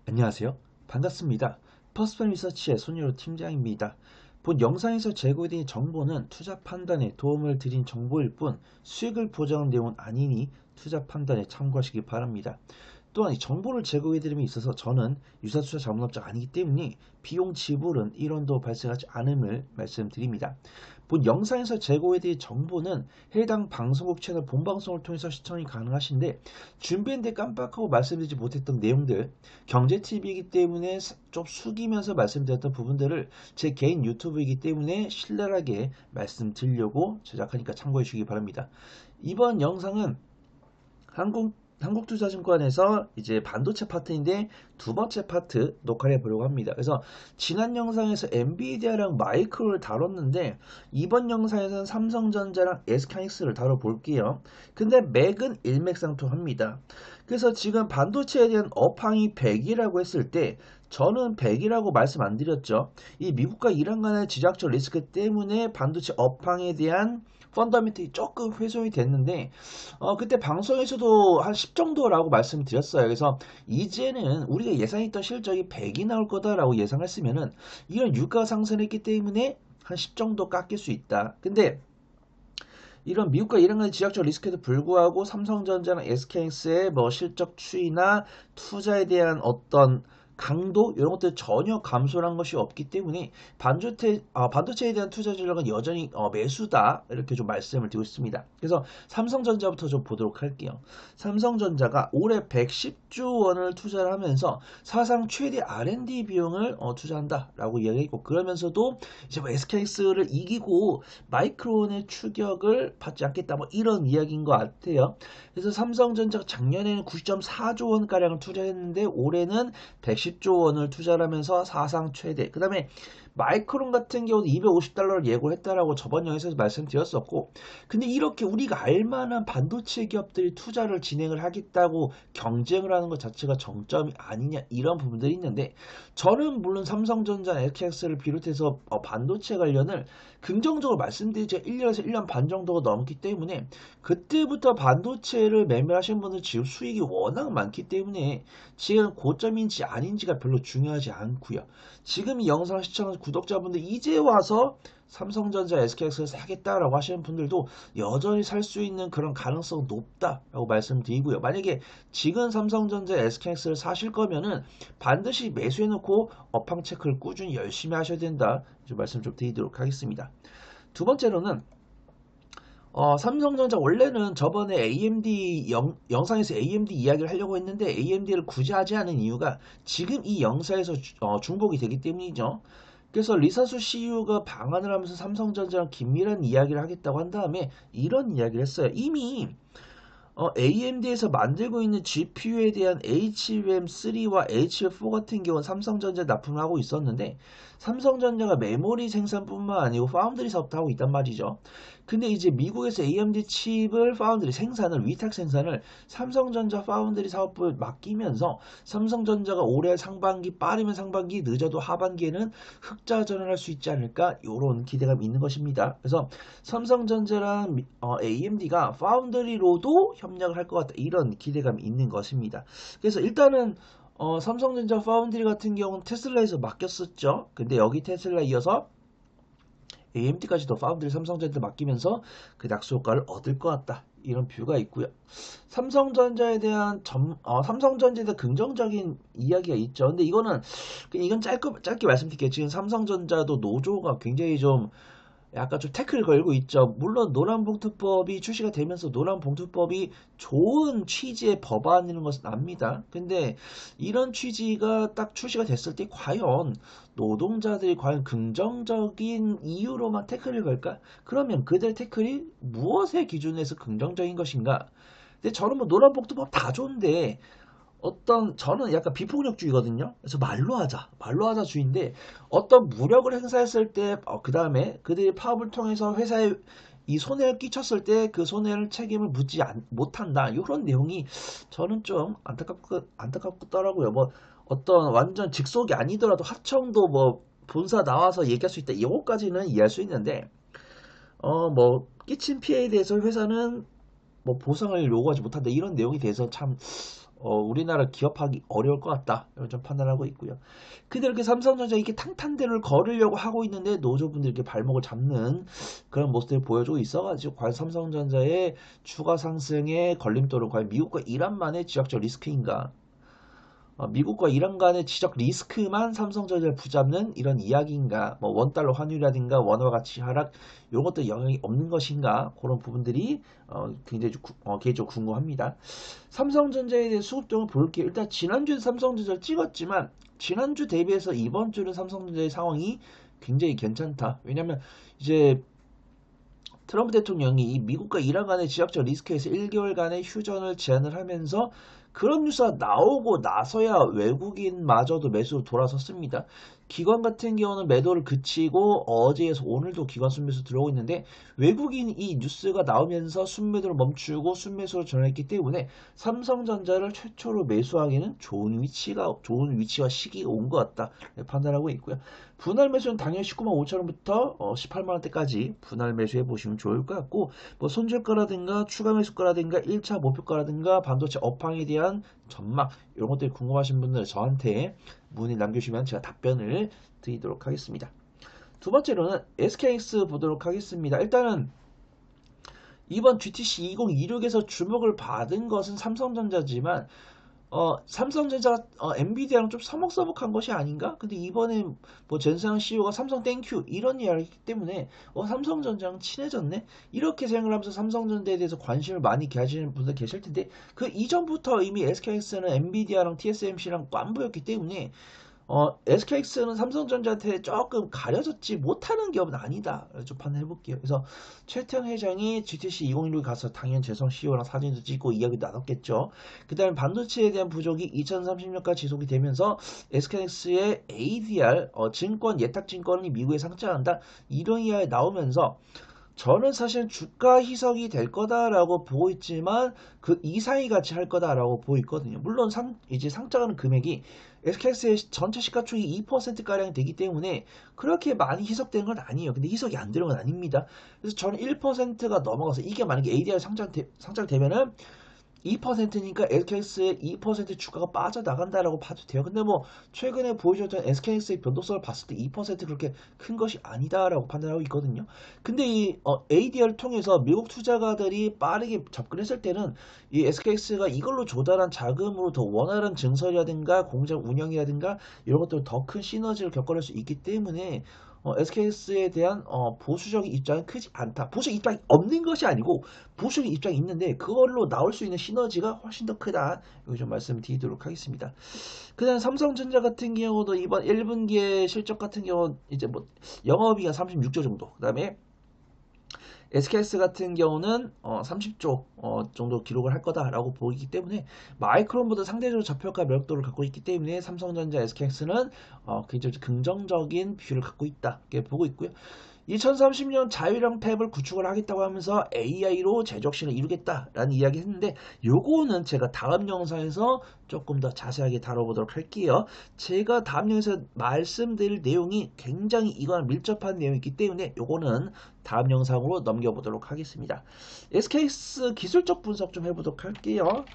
안녕하세요. 반갑습니다. 퍼스널 리서치의 손유로 팀장입니다. 본 영상에서 제공된 정보는 투자 판단에 도움을 드린 정보일 뿐 수익을 보장하는 내용은 아니니 투자 판단에 참고하시기 바랍니다. 또한 이 정보를 제공해드림에 있어서 저는 유사투자 자문업자가 아니기 때문에 비용 지불은 1원도 발생하지 않음을 말씀드립니다. 본 영상에서 제공해드린 정보는 해당 방송국 채널 본방송을 통해서 시청이 가능하신데 준비했는데 깜빡하고 말씀드리지 못했던 내용들 경제TV이기 때문에 좀 숙이면서 말씀드렸던 부분들을 제 개인 유튜브이기 때문에 신랄하게 말씀드리려고 제작하니까 참고해 주시기 바랍니다. 이번 영상은 한국투자증권에서 이제 반도체 파트인데 두 번째 파트 녹화를 해보려고 합니다. 그래서 지난 영상에서 엔비디아랑 마이크로를 다뤘는데 이번 영상에서는 삼성전자랑 SK하이닉스를 다뤄볼게요. 근데 맥은 일맥상통합니다. 그래서 지금 반도체에 대한 업황이 100이라고 했을 때 저는 100이라고 말씀 안 드렸죠. 이 미국과 이란 간의 지정학적 리스크 때문에 반도체 업황에 대한 펀더멘털이 조금 훼손이 됐는데 그때 방송에서도 한 10 정도라고 말씀드렸어요. 그래서 이제는 우리가 예상했던 실적이 100이 나올 거다라고 예상했으면은 이런 유가가 상승했기 때문에 한 10 정도 깎일 수 있다. 근데 이런 미국과 이란 간의 지역적 리스크에도 불구하고 삼성전자나 SK하이닉스의 뭐 실적 추이나 투자에 대한 어떤 강도 이런 것들 전혀 감소한 것이 없기 때문에 반도체에 대한 투자 전략은 여전히 매수다 이렇게 좀 말씀을 드리고 있습니다. 그래서 삼성전자부터 좀 보도록 할게요. 삼성전자가 올해 110조 원을 투자를 하면서 사상 최대 R&D 비용을 투자한다라고 이야기했고 그러면서도 이제 뭐 SK하이닉스를 이기고 마이크론의 추격을 받지 않겠다 뭐 이런 이야기인 것 같아요. 그래서 삼성전자가 작년에는 90.4조 원가량을 투자했는데 올해는 110조 원을 투자를 하면서 사상 최대. 그 다음에 마이크론 같은 경우도 250달러를 예고했다라고 저번 영상에서 말씀드렸었고 근데 이렇게 우리가 알만한 반도체 기업들이 투자를 진행을 하겠다고 경쟁을 하는 것 자체가 정점이 아니냐 이런 부분들이 있는데 저는 물론 삼성전자, SK하이닉스를 비롯해서 반도체 관련을 긍정적으로 말씀드린 지가 1년에서 1년 반 정도가 넘기 때문에 그때부터 반도체를 매매하신 분들 지금 수익이 워낙 많기 때문에 지금 고점인지 아닌지가 별로 중요하지 않고요. 지금 이 영상 시청하는 구독자분들 이제 와서 삼성전자, SK하이닉스를 사겠다라고 하시는 분들도 여전히 살 수 있는 그런 가능성은 높다라고 말씀드리고요. 만약에 지금 삼성전자, SK하이닉스를 사실 거면은 반드시 매수해놓고 업황 체크를 꾸준히 열심히 하셔야 된다. 좀 말씀 좀 드리도록 하겠습니다. 두 번째로는 삼성전자 원래는 저번에 AMD 영상에서 AMD 이야기를 하려고 했는데 AMD를 굳이 하지 않은 이유가 지금 이 영상에서 중복이 되기 때문이죠. 그래서 리사수 CEO가 방한을 하면서 삼성전자랑 긴밀한 이야기를 하겠다고 한 다음에 이런 이야기를 했어요. 이미 AMD에서 만들고 있는 GPU에 대한 HBM3와 HBM4 같은 경우는 삼성전자에 납품을 하고 있었는데 삼성전자가 메모리 생산뿐만 아니고 파운드리 사업도 하고 있단 말이죠. 근데 이제 미국에서 AMD 칩을 파운드리 생산을 위탁 생산을 삼성전자 파운드리 사업부에 맡기면서 삼성전자가 올해 상반기 빠르면 상반기 늦어도 하반기에는 흑자 전환할 수 있지 않을까 이런 기대감이 있는 것입니다. 그래서 삼성전자랑 AMD가 파운드리로도 협력을 할 것 같다 이런 기대감이 있는 것입니다. 그래서 일단은 삼성전자 파운드리 같은 경우는 테슬라에서 맡겼었죠. 근데 여기 테슬라 이어서 AMD까지도 파운드리 삼성전자한테 맡기면서 그 낙수 효과를 얻을 것 같다. 이런 뷰가 있고요. 삼성전자에 대한 긍정적인 이야기가 있죠. 근데 이건 짧게 말씀드릴게요. 지금 삼성전자도 노조가 굉장히 좀 약간 좀 태클을 걸고 있죠. 물론 노란봉투법이 출시가 되면서 노란봉투법이 좋은 취지의 법안이라는 것은 압니다. 근데 이런 취지가 딱 출시가 됐을 때 과연 노동자들이 과연 긍정적인 이유로만 태클을 걸까? 그러면 그들 태클이 무엇의 기준에서 긍정적인 것인가? 근데 저는 뭐 노란봉투법 다 좋은데 저는 약간 비폭력주의거든요. 그래서 말로 하자 주의인데 어떤 무력을 행사했을 때 그 다음에 그들이 파업을 통해서 회사에 이 손해를 끼쳤을 때 그 손해를 책임을 묻지 못한다 이런 내용이 저는 좀 안타깝더라고요. 뭐 어떤 완전 직속이 아니더라도 하청도 뭐 본사 나와서 얘기할 수 있다 이거까지는 이해할 수 있는데 뭐 끼친 피해에 대해서 회사는 뭐 보상을 요구하지 못한다 이런 내용에 대해서 참 우리나라 기업하기 어려울 것 같다. 이런 좀 판단하고 있고요. 근데 이렇게 삼성전자 이렇게 탄탄대를 걸으려고 하고 있는데 노조분들이 이렇게 발목을 잡는 그런 모습들을 보여주고 있어가지고 과연 삼성전자의 추가 상승의 걸림돌은 과연 미국과 이란만의 지역적 리스크인가? 미국과 이란 간의 지적 리스크만 삼성전자를 붙잡는 이런 이야기인가? 뭐 원달러 환율이라든가 원화 가치 하락 이런 것도 영향이 없는 것인가? 그런 부분들이 굉장히 개인적으로 궁금합니다. 삼성전자에 대해 수급등을 볼게요. 일단 지난주에 삼성전자를 찍었지만 지난주 대비해서 이번 주는 삼성전자의 상황이 굉장히 괜찮다. 왜냐면 이제 트럼프 대통령이 이 미국과 이란 간의 지역적 리스크에서 1개월간의 휴전을 제안을 하면서 그런 뉴스가 나오고 나서야 외국인마저도 매수로 돌아섰습니다. 기관 같은 경우는 매도를 그치고 어제에서 오늘도 기관 순매수 들어오고 있는데 외국인 이 뉴스가 나오면서 순매도를 멈추고 순매수로 전환했기 때문에 삼성전자를 최초로 매수하기는 좋은 위치와 시기가 온 것 같다 판단하고 있고요. 분할 매수는 당연히 19만 5천 원부터 18만 원대까지 분할 매수해 보시면 좋을 것 같고 뭐 손절가라든가 추가 매수가라든가 1차 목표가라든가 반도체 업황에 대한 전망 이런 것들이 궁금하신 분들 저한테 문의 남겨주시면 제가 답변을 드리도록 하겠습니다. 두 번째로는 SKX 보도록 하겠습니다. 일단은 이번 GTC 2026에서 주목을 받은 것은 삼성전자지만 삼성전자가 엔비디아랑 좀 서먹서먹한 것이 아닌가? 근데 이번에 뭐 전상 CEO가 삼성 땡큐 이런 이야기이기 때문에 삼성전자랑 친해졌네? 이렇게 생각을 하면서 삼성전자에 대해서 관심을 많이 가지는 분들 계실 텐데 그 이전부터 이미 SKX는 엔비디아랑 TSMC랑 꽝보였기 때문에 SKX는 삼성전자한테 조금 가려졌지 못하는 기업은 아니다. 좀 판단해 볼게요. 그래서 최태원 회장이 GTC 2016에 가서 당연 재성 CEO랑 사진도 찍고 이야기도 나눴겠죠. 그 다음에 반도체에 대한 부족이 2030년까지 지속이 되면서 SKX의 ADR 증권 예탁증권이 미국에 상장한다. 이런 이야기 나오면서 저는 사실 주가 희석이 될 거다라고 보고 있지만 그 이상이 같이 할 거다라고 보고 있거든요. 물론 이제 상장하는 금액이 SKX의 전체 시가총액 2%가량 되기 때문에 그렇게 많이 희석되는 건 아니에요. 근데 희석이 안 되는 건 아닙니다. 그래서 저는 1%가 넘어가서 이게 만약에 ADR 상장되면은 2%니까 SKX의 2% 주가가 빠져나간다라고 봐도 돼요. 근데 뭐 최근에 보여줬던 SKX의 변동성을 봤을 때 2% 그렇게 큰 것이 아니다라고 판단하고 있거든요. 근데 이 ADR을 통해서 미국 투자가들이 빠르게 접근했을 때는 이 SKX가 이걸로 조달한 자금으로 더 원활한 증설이라든가 공장 운영이라든가 이런 것들 더 큰 시너지를 겪어낼 수 있기 때문에 SKS에 대한 보수적인 입장은 크지 않다. 보수 입장이 없는 것이 아니고 보수적인 입장이 있는데 그걸로 나올 수 있는 시너지가 훨씬 더 크다. 이거 좀 말씀드리도록 하겠습니다. 그다음 삼성전자 같은 경우도 이번 1분기의 실적 같은 경우 이제 뭐 영업이익 36조 정도. 그다음에 SKS 같은 경우는 30조 정도 기록을 할 거다라고 보이기 때문에 마이크론보다 상대적으로 저평가 매력도를 갖고 있기 때문에 삼성전자 SKS는 굉장히 긍정적인 뷰를 갖고 있다 이렇게 보고 있고요. 2030년 자율형 탭을 구축을 하겠다고 하면서 AI로 제적신을 이루겠다라는 이야기 했는데 요거는 제가 다음 영상에서 조금 더 자세하게 다뤄보도록 할게요. 제가 다음 영상에서 말씀드릴 내용이 굉장히 이거랑 밀접한 내용이기 때문에 요거는 다음 영상으로 넘겨보도록 하겠습니다. SKS 기술적 분석 좀 해보도록 할게요.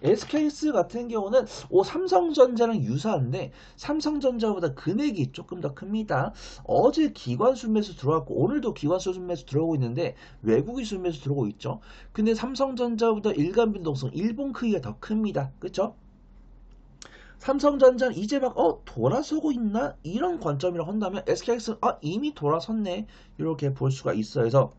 SKS 같은 경우는 삼성전자랑 유사한데 삼성전자보다 금액이 조금 더 큽니다. 어제 기관 순매수 들어왔고 오늘도 기관 순매수 들어오고 있는데 외국인 순매수 들어오고 있죠. 근데 삼성전자보다 일간 변동성 일본 크기가 더 큽니다. 그쵸? 삼성전자는 이제 막 돌아서고 있나? 이런 관점이라고 한다면 SKX는 이미 돌아섰네 이렇게 볼 수가 있어요. 그래서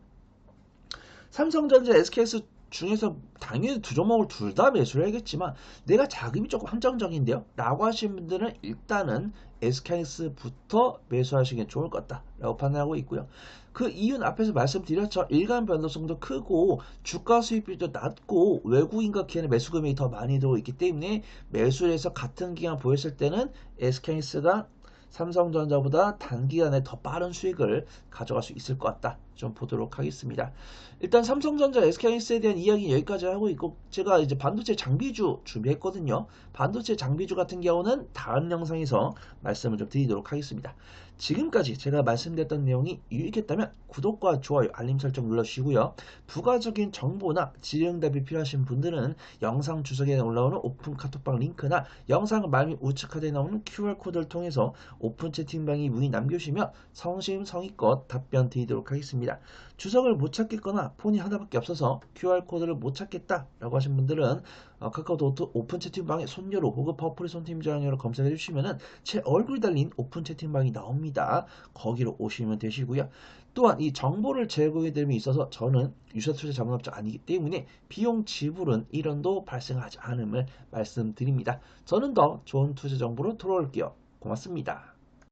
삼성전자 SKS 중에서 당연히 두 종목을 둘 다 매수를 해야겠지만 내가 자금이 조금 한정적인데요 라고 하시는 분들은 일단은 SKS부터 매수하시는 게 좋을 것 같다 라고 판단하고 있고요. 그 이유는 앞에서 말씀드렸죠. 일간 변동성도 크고 주가 수익비도 낮고 외국인과 기관의 매수 금액이 더 많이 들어오고 있기 때문에 매수를 해서 같은 기간 보였을 때는 SKS가 삼성전자보다 단기간에 더 빠른 수익을 가져갈 수 있을 것 같다 좀 보도록 하겠습니다. 일단 삼성전자 SK하이닉스에 대한 이야기 여기까지 하고 있고, 제가 이제 반도체 장비주 준비했거든요. 반도체 장비주 같은 경우는 다음 영상에서 말씀을 좀 드리도록 하겠습니다. 지금까지 제가 말씀드렸던 내용이 유익했다면 구독과 좋아요, 알림 설정 눌러주시고요. 부가적인 정보나 질의응답이 필요하신 분들은 영상 주석에 올라오는 오픈 카톡방 링크나 영상 말미 우측 카드에 나오는 QR코드를 통해서 오픈 채팅방에 문의 남겨주시면 성심성의껏 답변 드리도록 하겠습니다. 주석을 못 찾겠거나 폰이 하나밖에 없어서 QR코드를 못 찾겠다 라고 하신 분들은 카카오톡 오픈 채팅방에 손녀로 혹은 퍼플의 손팀장으로 검색해 주시면 제 얼굴이 달린 오픈 채팅방이 나옵니다. 거기로 오시면 되시고요. 또한 이 정보를 제공해 드림에 있어서 저는 유사투자 자문업자 아니기 때문에 비용 지불은 1원도 발생하지 않음을 말씀드립니다. 저는 더 좋은 투자 정보로 돌아올게요. 고맙습니다.